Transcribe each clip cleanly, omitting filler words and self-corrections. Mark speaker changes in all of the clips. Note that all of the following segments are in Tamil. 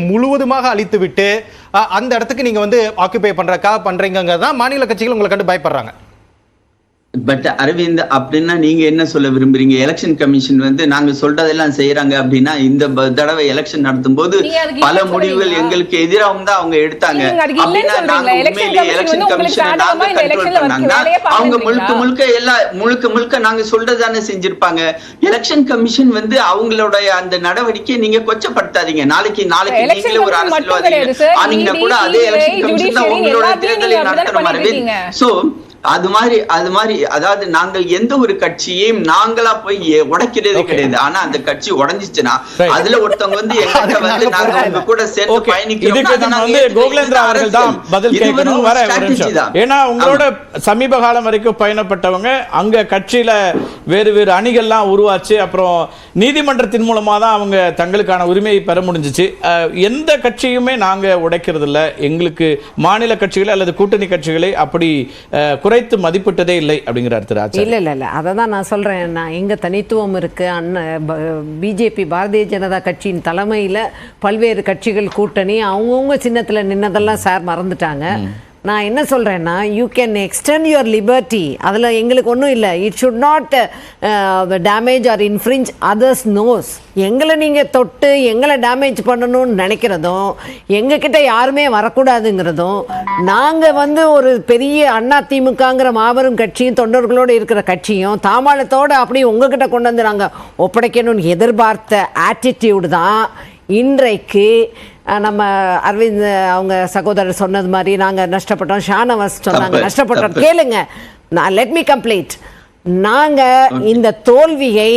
Speaker 1: முழுவதுமாக அழித்துவிட்டு அந்த இடத்துக்கு நீங்க வந்து ஆக்குபை பண்றீங்கங்கறத மாநில கட்சிகள் உங்களை கண்டு பயப்படுறாங்க.
Speaker 2: பட் அரவிந்த், அப்படின்னா நீங்க என்ன சொல்ல விரும்புறீங்க? எலெக்ஷன் கமிஷன் வந்து நாங்க சொல்றதெல்லாம் செய்யறாங்க அப்படின்னா இந்த தடவை எலெக்ஷன் நடத்தும் போது பல முடிவுகள் எங்களுக்கு எதிராகவும் தான் அவங்க எடுத்தாங்க. அப்படின்னா நாங்க உண்மையிலேயே எலெக்ஷன் கமிஷனை நாங்க கண்ட்ரோல் பண்ணாங்கன்னா அவங்க முழுக்க முழுக்க நாங்க சொல்றதானே செஞ்சிருப்பாங்க. எலெக்ஷன் கமிஷன் வந்து அவங்களோட அந்த நடவடிக்கையை நீங்க கொச்சப்படுத்தாதீங்க. நாளைக்கு நீங்களே ஒரு அரசியல்வாதி ஆனீங்கன்னா கூட அதே எலெக்ஷன் கமிஷன் தான் உங்களோட தேர்தலை நடத்தணும் அரவிந்த். சோ அது மாதிரி அதாவது நாங்கள் எந்த ஒரு கட்சியையும் நாங்களா போய் உடைக்கிறதே கிடையாது. ஆனா அந்த கட்சி உடைஞ்சிச்சுன்னா அதுல ஒருத்தவங்க வந்து எங்கிட்ட வந்து நாங்க உங்க கூட சேர்த்து பயணிக்கிறோம்.
Speaker 3: ஏன்னா உங்களோட சமீப காலம் வரைக்கும் பயணப்பட்டவங்க அங்க கட்சியில வேறு வேறு அணிகள்லாம் உருவாச்சு. அப்புறம் நீதிமன்றத்தின் மூலமா தான் அவங்க தங்களுக்கான உரிமையை பெற முடிஞ்சிச்சு. எந்த கட்சியுமே நாங்க உடைக்கிறது இல்ல. எங்களுக்கு மாநில கட்சிகளை அல்லது கூட்டணி கட்சிகளை அப்படி குறைத்து மதிப்பிட்டதே இல்லை அப்படிங்கிறார் திரு ஆச்சாரி.
Speaker 4: இல்ல அதான் நான் சொல்றேன். எங்க தனித்துவம் இருக்கு. பிஜேபி பாரதிய ஜனதா கட்சியின் தலைமையில பல்வேறு கட்சிகள் கூட்டணி அவங்கவுங்க சின்னத்துல நின்னதெல்லாம் சார் மறந்துட்டாங்க. நான் என்ன சொல்றேன்னா, you can extend your liberty. அதில் எங்களுக்கு ஒன்றும் இல்லை. It should not damage or infringe others nose. எங்களை நீங்கள் தொட்டு எங்களை டேமேஜ் பண்ணணும்னு நினைக்கிறதும் எங்ககிட்ட யாருமே வரக்கூடாதுங்கிறதும் நாங்கள் வந்து ஒரு பெரிய அதிமுகங்கிற மாபெரும் கட்சியும் தொண்டர்களோடு இருக்கிற கட்சியும் தாமாளத்தோடு அப்படி உங்ககிட்ட கொண்டு வந்து நாங்கள் ஒப்படைக்கணும்னு எதிர்பார்த்த ஆட்டிடியூடு தான் இன்றைக்கு நம்ம அரவிந்த் அவங்க சகோதரர் சொன்னது மாதிரி நாங்கள் நஷ்டப்பட்டோம். ஷானவாஸ் சொன்னாங்க நஷ்டப்பட்டோம். கேளுங்க, லெட் மீ கம்ப்ளீட். நாங்கள் இந்த தோல்வியை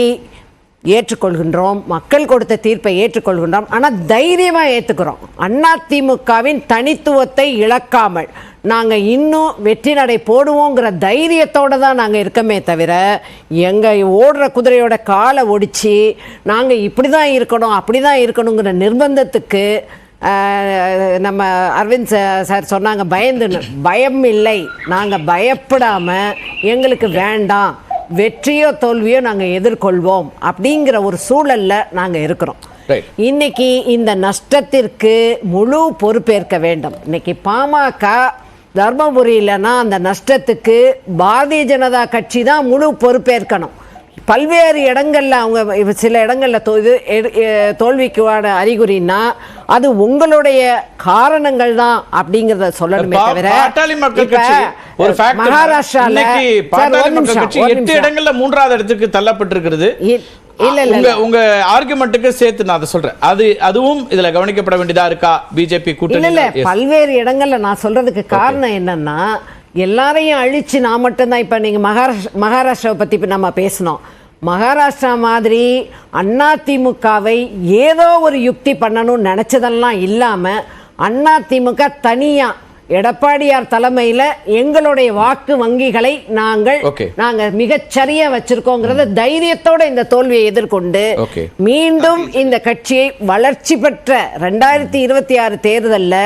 Speaker 4: ஏற்றுக்கொள்கின்றோம், மக்கள் கொடுத்த தீர்ப்பை ஏற்றுக்கொள்கின்றோம். ஆனால் தைரியமாக ஏற்றுக்கிறோம். அதிமுகவின் தனித்துவத்தை இழக்காமல் நாங்கள் இன்னும் வெற்றி நடை போடுவோங்கிற தைரியத்தோடு தான் நாங்கள் இருக்கமே தவிர எங்கள் ஓடுற குதிரையோட காலை ஒடிச்சு நாங்கள் இப்படி தான் இருக்கணும் அப்படி தான் இருக்கணுங்கிற நிர்பந்தத்துக்கு நம்ம அரவிந்த் சார் சொன்னாங்க பயந்துன்னு. பயம் இல்லை. நாங்கள் பயப்படாமல் எங்களுக்கு வேண்டாம், வெற்றியோ தோல்வியோ நாங்கள் எதிர்கொள்வோம் அப்படிங்கிற ஒரு சூழல்ல நாங்கள் இருக்கிறோம். இன்னைக்கு இந்த நஷ்டத்திற்கு முழு பொறுப்பேற்க வேண்டும். இன்னைக்கு பாமக தர்மபுரியிலனா அந்த நஷ்டத்துக்கு பாரதிய ஜனதா கட்சி தான் முழு பொறுப்பேற்கணும். பல்வேறு இடங்கள்ல அவங்க சில இடங்கள்ல தோல்விக்கான அறிகுறின்னா அது உங்களுடைய காரணங்கள் தான் அப்படிங்கிறத சொல்லணுமே தவிர
Speaker 3: மகாராஷ்டிரால 8 இடங்கள்ல 3வது இடத்துக்கு தள்ளப்பட்டிருக்கிறது. இல்ல உங்க ஆர்குமெண்ட்டுக்கு சேர்த்து நான் அதை சொல்றேன். அதுவும் இதுல கவனிக்கப்பட வேண்டியதா இருக்கா பிஜேபி கூட்டணி?
Speaker 4: இல்ல பல்வேறு இடங்கள்ல நான் சொல்றதுக்கு காரணம் என்னன்னா, எல்லாரையும் அழிச்சு நான் மட்டும்தான். இப்ப நீங்க மகாராஷ்டிராவை பத்தி நம்ம பேசணும். மகாராஷ்டிரா மாதிரி அதிமுகவை ஏதோ ஒரு யுக்தி பண்ணணும்னு நினைச்சதெல்லாம் இல்லாம அதிமுக தனியா எடப்பாடியார் தலைமையில் எங்களுடைய வாக்கு வங்கிகளை நாங்கள் மிகச்சரியா வச்சிருக்கோங்கிறத தைரியத்தோட இந்த தோல்வியை எதிர்கொண்டு மீண்டும் இந்த கட்சியை வளர்ச்சி பெற்ற 2026 தேர்தலில்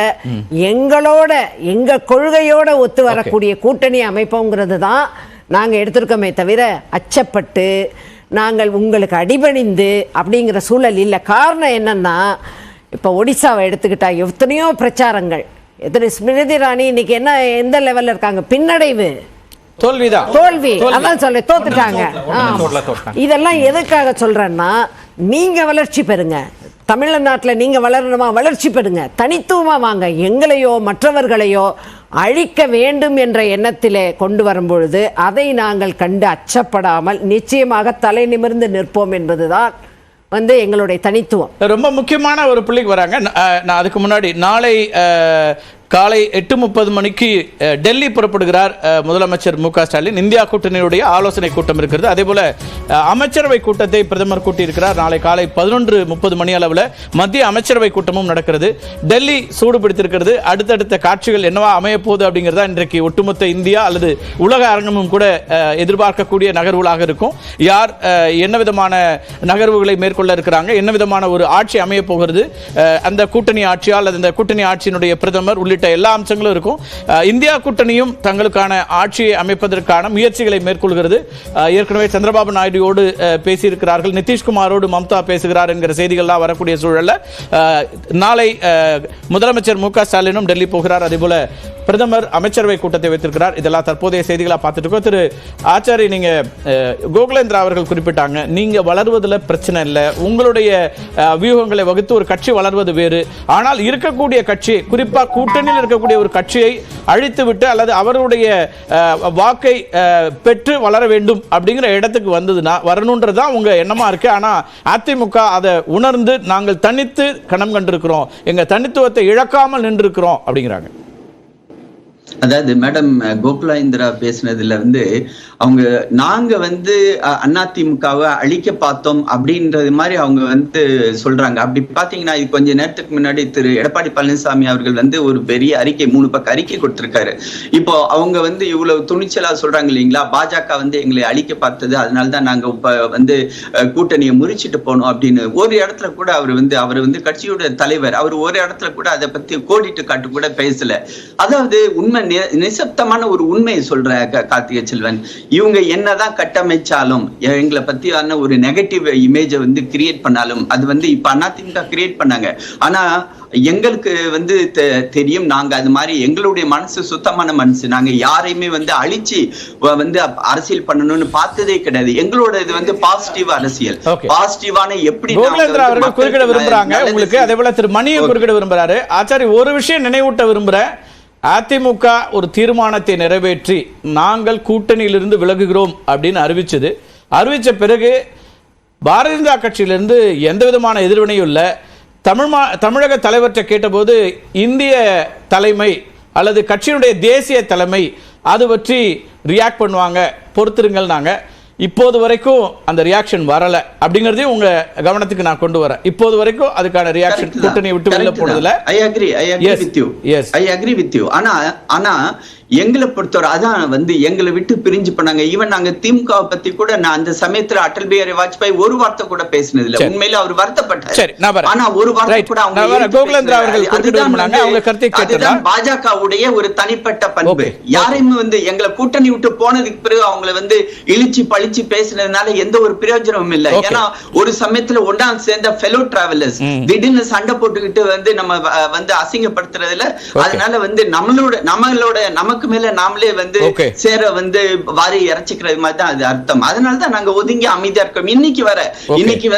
Speaker 4: எங்க கொள்கையோட ஒத்து வரக்கூடிய கூட்டணி அமைப்போங்கிறது தான் நாங்கள் எடுத்திருக்கோமே தவிர அச்சப்பட்டு நாங்கள் உங்களுக்கு அடிபணிந்து அப்படிங்கிற சூழல் இல்லை. காரணம் என்னன்னா, இப்போ ஒடிசாவை எடுத்துக்கிட்டா எத்தனையோ பிரச்சாரங்கள், ஸ்மிருதி இரானி இன்னைக்கு எந்த லெவல்ல இருக்காங்க? பின்னடைவு, தோல்வி. அதான் சொல்ல தோத்துட்டாங்க. இதெல்லாம் எதுக்காக சொல்றேன்னா, நீங்க வளர்ச்சி பெறுங்க. தமிழ்நாட்டில் நீங்க வளரணுமா, வளர்ச்சி பெறுங்க, தனித்துவமா வாங்க. எங்களையோ மற்றவர்களையோ அழிக்க வேண்டும் என்ற எண்ணத்திலே கொண்டு வரும்பொழுது அதை நாங்கள் கண்டு அச்சப்படாமல் நிச்சயமாக தலை நிமிர்ந்து நிற்போம் என்பதுதான் எங்களுடைய தனித்துவம்.
Speaker 3: ரொம்ப முக்கியமான ஒரு புள்ளிக்கு வராங்க. நான் அதுக்கு முன்னாடி நாளை காலை 8:30 மணிக்கு டெல்லி புறப்படுகிறார் முதலமைச்சர் மு க ஸ்டாலின். இந்தியா கூட்டணியுடைய ஆலோசனை கூட்டம் இருக்கிறது. அதே போல அமைச்சரவை கூட்டத்தை பிரதமர் கூட்டியிருக்கிறார். நாளை காலை 11:30 மணி அளவில் மத்திய அமைச்சரவை கூட்டமும் நடக்கிறது. டெல்லி சூடு பிடித்திருக்கிறது. அடுத்தடுத்த காட்சிகள் என்னவா அமைய போகுது அப்படிங்கிறதா இன்றைக்கு ஒட்டுமொத்த இந்தியா அல்லது உலக அரங்கமும் கூட எதிர்பார்க்கக்கூடிய நகர்வுகளாக இருக்கும். யார் என்ன விதமான நகர்வுகளை மேற்கொள்ள இருக்கிறாங்க, என்ன விதமான ஒரு ஆட்சி அமைய போகிறது, அந்த கூட்டணி ஆட்சியா அல்லது அந்த கூட்டணி ஆட்சியினுடைய பிரதமர் உள்ளிட்ட உள்ளிட்ட எல்லா அம்சங்களும் இருக்கும். இந்தியா கூட்டணியும் தங்களுக்கான ஆட்சியை அமைப்பதற்கான முயற்சிகளை மேற்கொள்கிறது. ஏற்கனவே சந்திரபாபு நாயுடுவோடு பேசியிருக்கிறார்கள், நிதிஷ்குமாரோடு மம்தா பேசுகிறார் என்கிற செய்திகள்லாம் வரக்கூடிய சூழல்ல நாளை முதலமைச்சர் மு.க. ஸ்டாலினும் டெல்லி போகிறார். அதேபோல பிரதமர் அமைச்சரவை கூட்டத்தை வைத்திருக்கிறார். இதெல்லாம் தற்போதைய செய்திகளா பார்த்துட்டு இருக்கோம். திரு ஆச்சாரி, நீங்க கோகுலேந்திரா அவர்கள் குறிப்பிட்டாங்க, நீங்க வளர்வதில் பிரச்சனை இல்லை, உங்களுடைய வியூகங்களை வகுத்து ஒரு கட்சி வளர்வது வேறு. ஆனால் இருக்கக்கூடிய கட்சி, குறிப்பா கூட்டணியில் இருக்கக்கூடிய ஒரு கட்சியை அழித்து விட்டு அல்லது அவருடைய வாக்கை பெற்று வளர வேண்டும் அப்படிங்கிற இடத்துக்கு வந்ததுன்னா வரணுன்றதுதான் உங்க எண்ணமா இருக்கு. ஆனா அதிமுக அதை உணர்ந்து நாங்கள் தனித்து கணம் கண்டிருக்கிறோம், எங்க தனித்துவத்தை இழக்காமல் நின்றிருக்கிறோம் அப்படிங்கிறாங்க.
Speaker 2: அதாவது மேடம் கோகுலேந்திரா பேசினதுல அவங்க நாங்க அதிமுகவை அழிக்க பார்த்தோம் அப்படின்றது மாதிரி அவங்க சொல்றாங்க. அப்படி பாத்தீங்கன்னா இது கொஞ்ச நேரத்துக்கு முன்னாடி திரு எடப்பாடி பழனிசாமி அவர்கள் ஒரு பெரிய அறிக்கை, 3 பக்க அறிக்கை கொடுத்திருக்காரு. இப்போ அவங்க இவ்வளவு துணிச்சலா சொல்றாங்க இல்லைங்களா, பாஜக எங்களை அழிக்க பார்த்தது, அதனாலதான் நாங்க இப்ப கூட்டணியை முறிச்சிட்டு போனோம் அப்படின்னு. ஒரு இடத்துல கூட அவர் கட்சியோட தலைவர், அவர் ஒரு இடத்துல கூட அதை பத்தி கோடிட்டு காட்டு கூட பேசல. அதாவது உண்மை நிசப்தமான ஒரு உண்மையை சொல்ற கார்த்திகை செல்வன், இவங்க என்னதான் கட்டமைச்சாலும், எங்களை பத்தியான ஒரு நெகட்டிவ் இமேஜை கிரியேட் பண்ணாலும், அது இப்ப அதிமுக கிரியேட் பண்ணாங்க. ஆனா எங்களுக்கு தெரியும், நாங்க அது மாதிரி எங்களுடைய மனசு சுத்தமான மனசு, நாங்க யாரையுமே அழிச்சு அரசியல் பண்ணணும்னு பார்த்ததே கிடையாது. எங்களோட இது பாசிட்டிவ் அரசியல், பாசிட்டிவான எப்படி
Speaker 3: அவர்கள் குறுக்கிட விரும்புறாங்க உங்களுக்கு. அதே போல திரு மணியை குறுக்கிட விரும்புறாரு. ஆச்சாரி, ஒரு விஷயம் நினைவூட்ட விரும்புறேன். அதிமுக ஒரு தீர்மானத்தை நிறைவேற்றி நாங்கள் கூட்டணியிலிருந்து விலகுகிறோம் அப்படின்னு அறிவிச்ச பிறகு பாரதிய ஜனதா கட்சியிலிருந்து எந்த விதமான எதிர்வினையும் இல்லை. தமிழக தலைவர்கிட்ட கேட்டபோது இந்திய தலைமை அல்லது கட்சியினுடைய தேசிய தலைமை அது பற்றி ரியாக்ட் பண்ணுவாங்க, பொறுத்திருங்கள். நாங்கள் இப்போது வரைக்கும் அந்த ரியாக்ஷன் வரல அப்படிங்கறதையும் உங்க கவனத்துக்கு நான் கொண்டு வரேன். இப்போது வரைக்கும் அதுக்கான ரியாக்ஷன் கூட்டணியை விட்டு வெளில போனதுல
Speaker 2: I agree with you. ஆனா எங்களை பொறுத்தவரை அதான் எங்களை விட்டு பிரிஞ்சு பண்ணாங்க. ஈவன் நாங்க திமுக பத்தி கூட நான் அந்த சமயத்துல அடல் பிஹாரி வாஜ்பாய் ஒரு வார்த்தை கூட பேசினது இல்ல. உண்மையில அவர் வருத்தப்பட்டார். ஆனா ஒரு வார்த்தை கூட அதுதான் பாஜகவுடைய ஒரு தனிப்பட்ட பண்பு. யாரையுமே எங்களை கூட்டணி விட்டு போனதுக்கு பிறகு அவங்களை இழிச்சு பழிச்சு பேசினதுனால எந்த ஒரு பிரயோஜனமும் இல்லை. ஏன்னா ஒரு சமயத்துல ஒன்னா சேர்ந்த ஃபெலோ டிராவலர்ஸ் திடீர்னு சண்டை போட்டுக்கிட்டு நம்ம அசிங்கப்படுத்துறதுல, அதனால நம்மளோட நமக்கு மேல நாமளே சேர வாரி இறைச்சிக்கிறது மாதிரி தான் அது அர்த்தம். அதனாலதான் நாங்க ஒதுங்கி அமைதியா இருக்கோம். இன்னைக்கு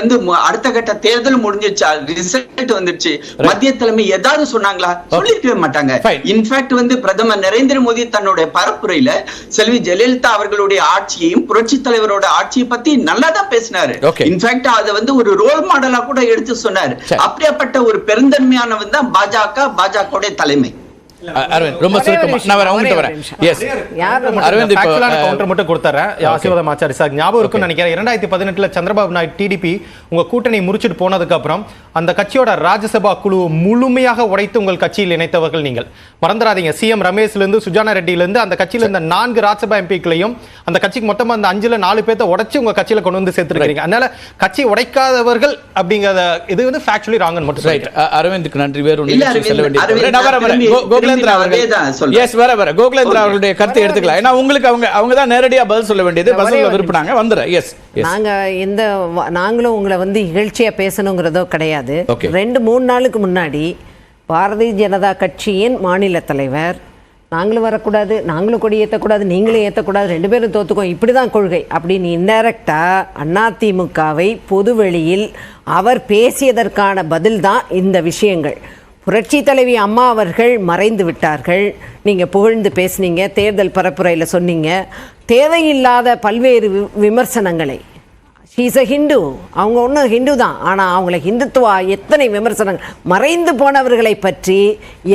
Speaker 2: அடுத்த கட்ட தேர்தல் முடிஞ்சிருச்சா, ரிசல்ட் வந்துருச்சு, மத்திய தலைமை ஏதாவது சொன்னாங்களா? சொல்லிருக்கவே மாட்டாங்க. இன்ஃபேக்ட் பிரதமர் நரேந்திர மோடி தன்னுடைய பரப்புரையில செல்வி ஜெயலலிதா அவர்களுடைய ஆட்சியையும் புரட்சி தலைவரோட ஆட்சியை பத்தி நல்லா தான் பேசினாரு. இன்ஃபேக்ட் அதை ஒரு ரோல் மாடலா கூட எடுத்து சொன்னாரு. அப்படியாப்பட்ட ஒரு பெருந்தன்மையானவன் தான் பாஜக தலைமை.
Speaker 3: அரவிந்த், ரொம்ப சுருக்கமா நான் அவங்ககிட்ட வரேன். எஸ் அரவிந்த், இப்போ
Speaker 1: கவுண்டர் மட்டும் கொடுத்துறேன். ஆசீர்வாதம் ஆச்சாரி சார் ஞாபகம் இருக்குன்னு நினைக்கிறேன். 2018 சந்திரபாபு நாயுடு டிடிபி உங்க கூட்டணி முறிச்சிட்டு போனதுக்கு அப்புறம் அந்த கட்சியோட ராஜ்யசபா குழு முழுமையாக உடைத்து உங்கள் கட்சியில் இணைத்தவர்கள் நீங்கள். மறந்துடாதீங்க, சிஎம் ரமேஷ்ல இருந்து சுஜானா ரெட்டில இருந்து அந்த கட்சியில இருந்த 4 ராஜ்யசபா எம்பிக்களையும் அந்த கட்சிக்கு மொத்தமா அந்த 5ல 4 பேர்த்த உடைச்சு உங்க கட்சியில கொண்டு வந்து சேர்த்திருக்கீங்க. அதனால கட்சி உடைக்காதவர்கள் அப்படிங்கறத இது ஃபேக்சுவலி ராங்னு மட்டும் ரைட்.
Speaker 3: அரவிந்துக்கு நன்றி. வேற ஒன்று செல்ல வேண்டியது கோகுலேந்திரா அவர்களுடைய கருத்தை எடுத்துக்கலாம். ஏன்னா உங்களுக்கு அவங்க தான் நேரடியா பதில் சொல்ல வேண்டியது, பதில் விரும்பினாங்க. வந்துடுறேன். எஸ்,
Speaker 4: நாங்களும் உங்களை இகழ்ச்சியா பேசணுங்கிறதோ கிடையாது. 2-3 நாளுக்கு முன்னாடி பாரதிய ஜனதா கட்சியின் மாநில தலைவர், நாங்களும் வரக்கூடாது, நாங்களும் கொடி ஏற்றக்கூடாது, நீங்களும் ஏற்றக்கூடாது, 2 பேரும் தோத்துக்கோம், இப்படிதான் கொள்கை அப்படின்னு இன்டைரக்டா அதிமுகவை பொதுவெளியில் அவர் பேசியதற்கான பதில் தான் இந்த விஷயங்கள். புரட்சி தலைவி அம்மா அவர்கள் மறைந்து விட்டார்கள், நீங்கள் புகழ்ந்து பேசுனீங்க, தேர்தல் பரப்புரையில் சொன்னீங்க, தேவையில்லாத பல்வேறு விமர்சனங்களை. ஷீஸ் அ ஹிந்து, அவங்க ஒன்றும் ஹிந்து தான், ஆனால் அவங்கள ஹிந்துத்துவா எத்தனை விமர்சனங்கள், மறைந்து போனவர்களை பற்றி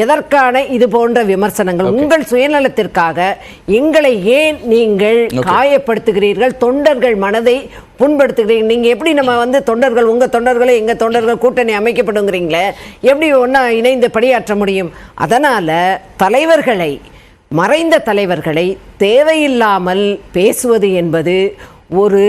Speaker 4: எதற்கான இது போன்ற விமர்சனங்கள்? உங்கள் சுயநலத்திற்காக எங்களை ஏன் நீங்கள் காயப்படுத்துகிறீர்கள்? தொண்டர்கள் மனதை புண்படுத்துகிறீங்க. நீங்கள் எப்படி நம்ம தொண்டர்கள், உங்கள் தொண்டர்களை எங்கள் தொண்டர்கள் கூட்டணி அமைக்கப்படுங்கிறீங்களே, எப்படி ஒன்றா இணைந்து பணியாற்ற முடியும்? அதனால் தலைவர்களை, மறைந்த தலைவர்களை தேவையில்லாமல் பேசுவது என்பது ஒரு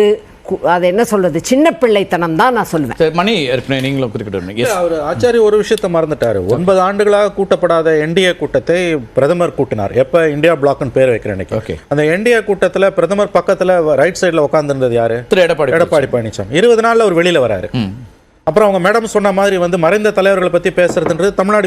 Speaker 4: அது என்ன சொல்றது, சின்ன பிள்ளைத்தனம் தான் நான் சொல்லுவேன்.
Speaker 3: சரி, மணி ஏற்கனவே நீங்களும் குறிப்பிட்டு எஸ்
Speaker 5: அவர் ஆச்சாரி ஒரு விஷயத்தை மறந்துட்டாரு. 9 ஆண்டுகளாக கூட்டப்படாத என்டிஏ கூட்டத்தை பிரதமர் கூட்டினார். எப்ப இந்தியா பிளாக்னு பேர் வைக்கிறேன் இன்னைக்கு.
Speaker 3: Okay.
Speaker 5: அந்த என்டிஏ கூட்டத்துல பிரதமர் பக்கத்துல ரைட் சைடுல உட்கார்ந்திருந்தது யாரு?
Speaker 3: திரு எடப்பாடி
Speaker 5: பழனிசாமி. 20 நாள்ல அவர் வெளியில வராரு. அப்புறம் அவங்க மேடம் சொன்ன மாதிரி வந்து மறைந்த தலைவர்களை பத்தி பேசுறதுன்றது தமிழ்நாடு